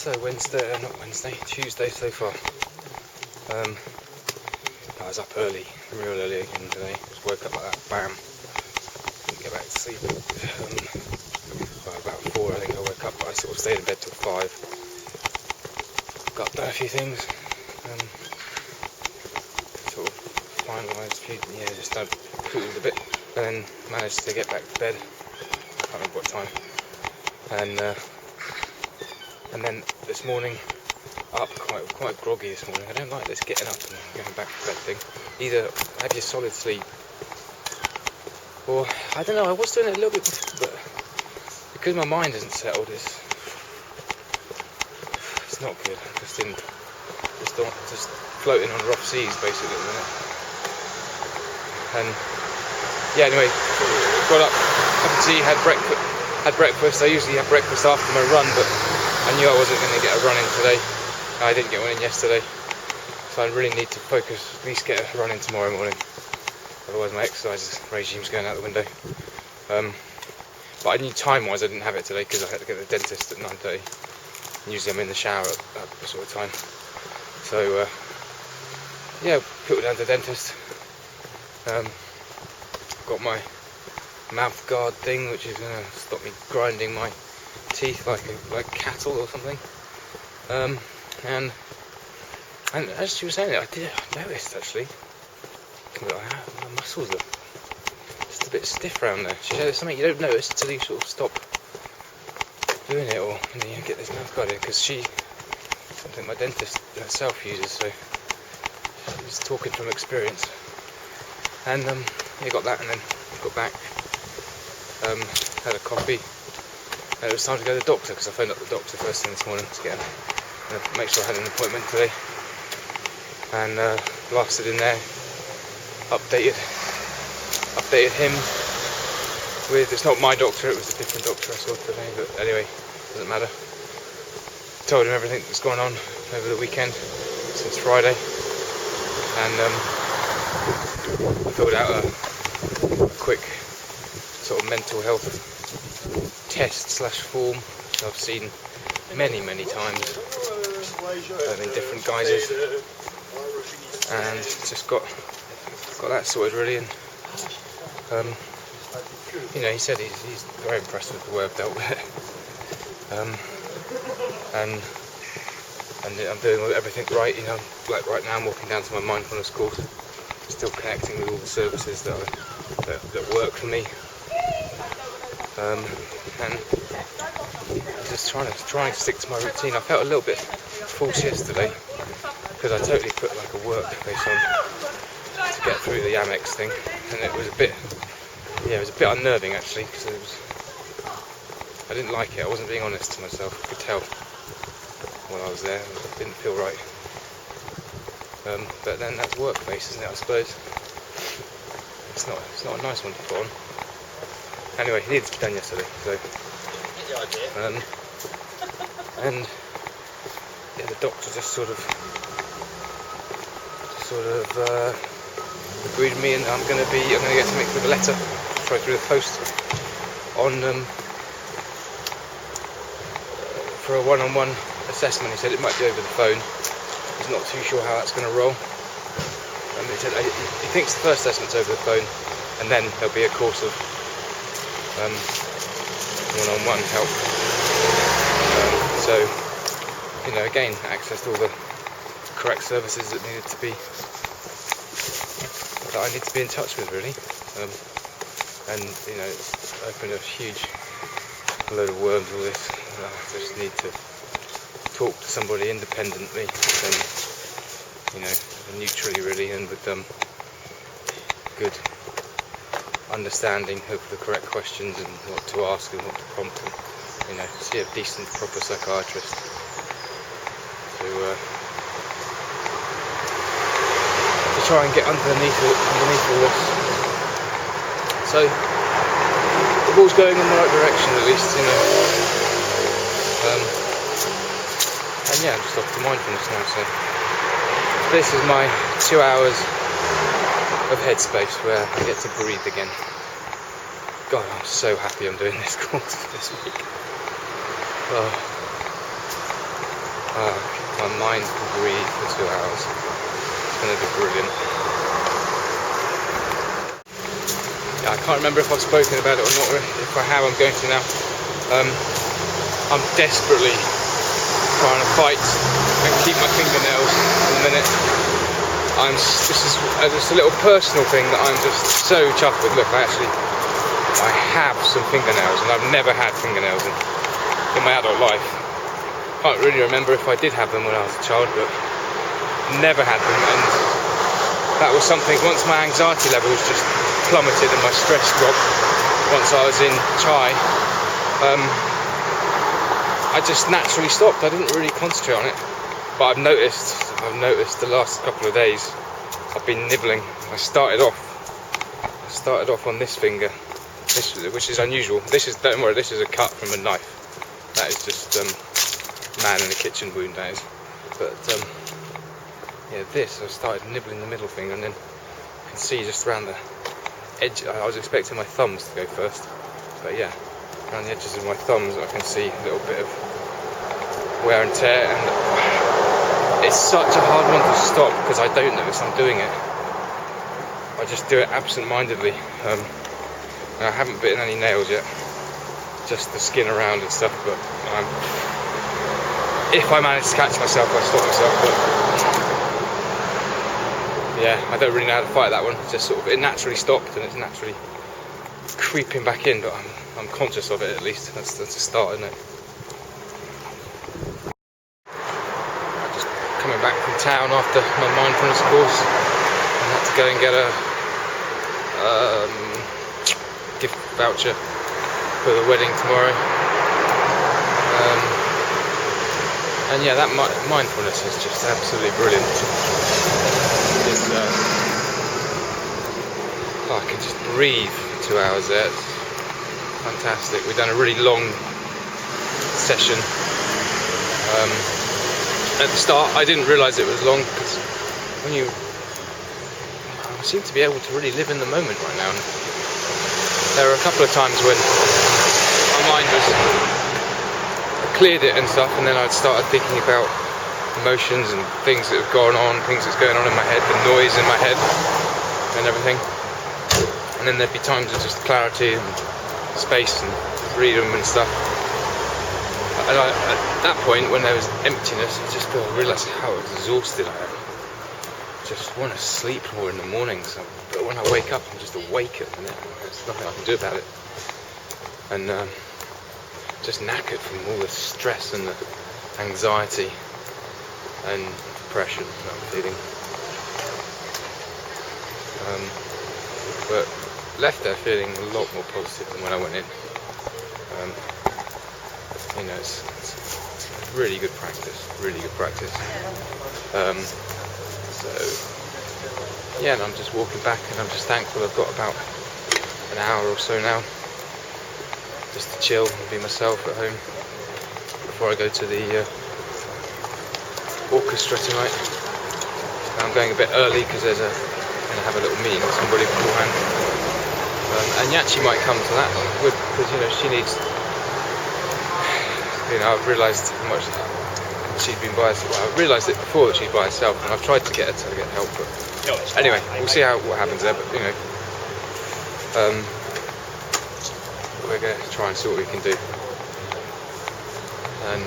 So Tuesday so far. I was up early, real early again today. Just woke up like that, bam. Didn't get back to sleep. About 4 I think I woke up, but I sort of stayed in bed till 5. Done a few things. Sort of finalised a few, just done poodled a bit, and then managed to get back to bed. I can't remember what time. And then this morning, up quite groggy this morning. I don't like this getting up and going back to bed thing. Either have your solid sleep, or I don't know. I was doing it a little bit before, but because my mind isn't settled, it's not good. I'm just floating on rough seas basically at the minute. And yeah, anyway, got up, cup of tea, had breakfast. I usually have breakfast after my run, but I knew I wasn't going to get a run in today. I didn't get one in yesterday, so I really need to focus, at least get a run in tomorrow morning. Otherwise my exercise regime's going out the window. But I knew time-wise I didn't have it today because I had to get to the dentist at 9:30. Usually I'm in the shower at that sort of time. So yeah, put it down to the dentist. Got my mouth guard thing, which is going to stop me grinding my teeth like cattle or something. And as she was saying it, I noticed actually, my muscles are just a bit stiff around there. She said it's something you don't notice until you sort of stop doing it, or you get this mouth guard in, because something my dentist herself uses, so she's talking from experience. And got that, and then got back, had a coffee, and it was time to go to the doctor, because I phoned up the doctor first thing this morning to make sure I had an appointment today. And blasted in there, updated him with, it's not my doctor, it was a different doctor I saw today, but anyway, doesn't matter. Told him everything that's gone on over the weekend since Friday, and filled out a quick sort of mental health test / form, which I've seen many times in different guises, and just got that sorted really. And he said he's very impressed with the way I've dealt with it, and I'm doing everything right. Like right now I'm walking down to my mindfulness course, still connecting with all the services that work for me, and just trying to stick to my routine. I felt a little bit false yesterday because I totally put like a work face on to get through the Amex thing, and it was a bit unnerving actually, because I didn't like it. I wasn't being honest to myself. I could tell while I was there. It didn't feel right. But then that's work face, isn't it? I suppose it's not a nice one to put on. Anyway, it needed to be done yesterday, so and yeah, the doctor just sort of agreed with me, and I'm going to get something through the letter, through the post, on for a one-on-one assessment. He said it might be over the phone. He's not too sure how that's going to roll. He said he thinks the first assessment's over the phone, and then there'll be a course of one-on-one help. So again, access to all the correct services that I need to be in touch with really. And it's opened a huge load of worms, all this. I just need to talk to somebody independently, neutrally really, and with good understanding of the correct questions and what to ask and what to prompt, and see a decent, proper psychiatrist to try and get underneath all this. So the ball's going in the right direction at least, and yeah, I'm just off to mindfulness now. So this is my 2 hours of headspace where I get to breathe again. God, I'm so happy I'm doing this course this week. Oh. My mind can breathe for 2 hours. It's going to be brilliant. Yeah, I can't remember if I've spoken about it or not. If I have, I'm going to now. I'm desperately trying to fight and keep my fingernails in a minute. This is just a little personal thing that I'm just so chuffed with. Look, I have some fingernails, and I've never had fingernails in my adult life. Can't really remember if I did have them when I was a child, but never had them, and that was something. Once my anxiety levels just plummeted and my stress dropped, once I was in Chai, I just naturally stopped. I didn't really concentrate on it, but I've noticed the last couple of days I've been nibbling. I started off on this finger, which is unusual. Don't worry, this is a cut from a knife. That is just man in a kitchen wound, that is. But yeah, I started nibbling the middle finger, and then you can see just around the edge. I was expecting my thumbs to go first, but yeah, around the edges of my thumbs I can see a little bit of wear and tear, and it's such a hard one to stop because I don't notice I'm doing it. I just do it absent-mindedly, and I haven't bitten any nails yet, just the skin around and stuff, but if I manage to catch myself, I stop myself. But yeah, I don't really know how to fight that one. It's just it naturally stopped, and it's naturally creeping back in, but I'm conscious of it at least. That's a start, isn't it? I'm just coming back from town after my mindfulness course. I had to go and get a gift voucher for the wedding tomorrow. And yeah, that mindfulness is just absolutely brilliant. I can just breathe for 2 hours there. It's fantastic. We've done a really long session. At the start, I didn't realise it was long because I seem to be able to really live in the moment right now. And there were a couple of times when my mind was cleared it and stuff, and then I'd started thinking about emotions and things that have gone on, things that's going on in my head, the noise in my head and everything. And then there'd be times of just clarity and space and freedom and stuff. And at that point, when there was emptiness, I realised how exhausted I am. I just want to sleep more in the mornings, but when I wake up, I'm just awake at the minute. There's nothing I can do about it. And just knackered from all the stress and the anxiety and depression that I'm feeling. But left there feeling a lot more positive than when I went in. It's really good practice, So yeah, and I'm just walking back, and I'm just thankful I've got about an hour or so now just to chill and be myself at home before I go to the orchestra tonight. I'm going a bit early because I'm going to have a little meeting with somebody beforehand. And Yachi might come to that because she needs. I've realised how much she's been by herself. Well, I realised it before that she's by herself, and I've tried to get her to get help. But anyway, we'll see what happens there. But we're going to try and see what we can do. And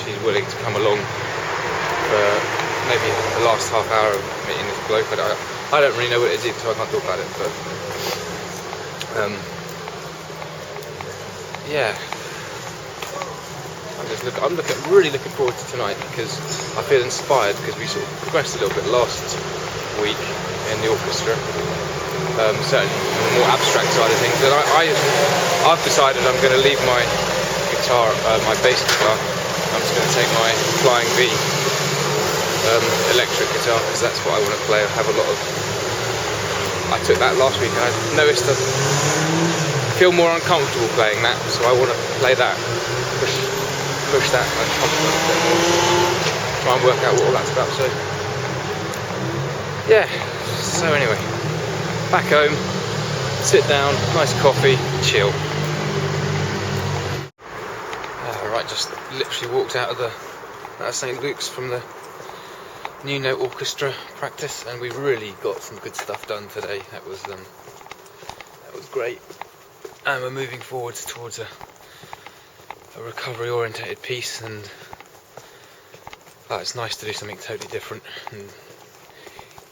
she's willing to come along for maybe the last half hour of meeting this bloke. I don't really know what it is either, so I can't talk about it. But yeah, I'm really looking forward to tonight because I feel inspired because we sort of progressed a little bit last week in the orchestra. Certainly the more abstract side of things, and I've decided I'm going to leave my guitar, my bass guitar. I'm just going to take my Flying V electric guitar because that's what I want to play. I took that last week and I noticed I feel more uncomfortable playing that, so I want to play that, push that uncomfortable a bit more, try and work out what all that's about. So yeah, so anyway, back home, sit down, nice coffee, chill. Right, just literally walked out of the at St Luke's from the new Note Orchestra practice, and we really got some good stuff done today. That was great, and we're moving forwards towards a recovery orientated piece, and it's nice to do something totally different and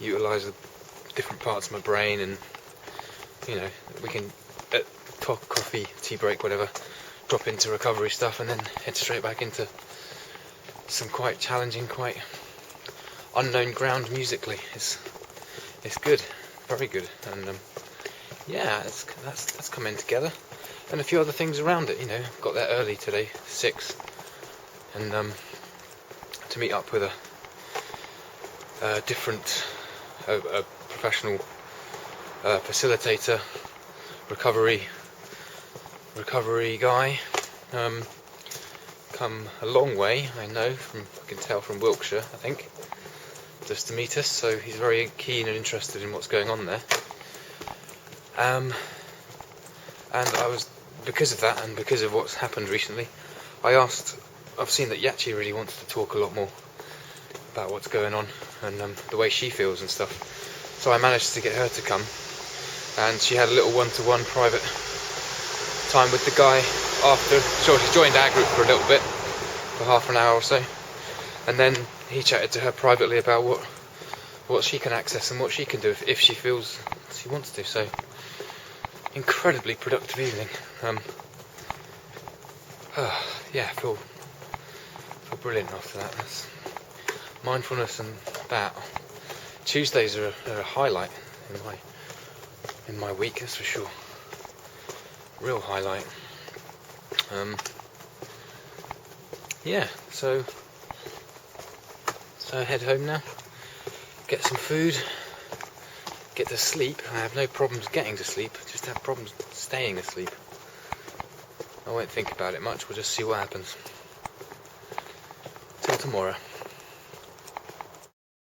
utilise the different parts of my brain, and we can at coffee, tea break, whatever, drop into recovery stuff and then head straight back into some quite challenging, quite unknown ground musically. It's good, very good, and that's coming together, and a few other things around it. Got there early today, 6, and to meet up with a different professional facilitator, recovery guy. Come a long way, I can tell from Wiltshire, I think, just to meet us, so he's very keen and interested in what's going on there. And because of that, and because of what's happened recently, I've seen that Yachi really wants to talk a lot more about what's going on, and the way she feels and stuff. So I managed to get her to come, and she had a little one-to-one private time with the guy after. Sure, she joined our group for a little bit, for half an hour or so, and then he chatted to her privately about what she can access and what she can do if she feels she wants to. So, incredibly productive evening. Feel brilliant after that. That's mindfulness, and that Tuesdays are a highlight in my week, that's for sure. Real highlight. So head home now, get some food, get to sleep. I have no problems getting to sleep, just have problems staying asleep. I won't think about it much, we'll just see what happens. Till tomorrow.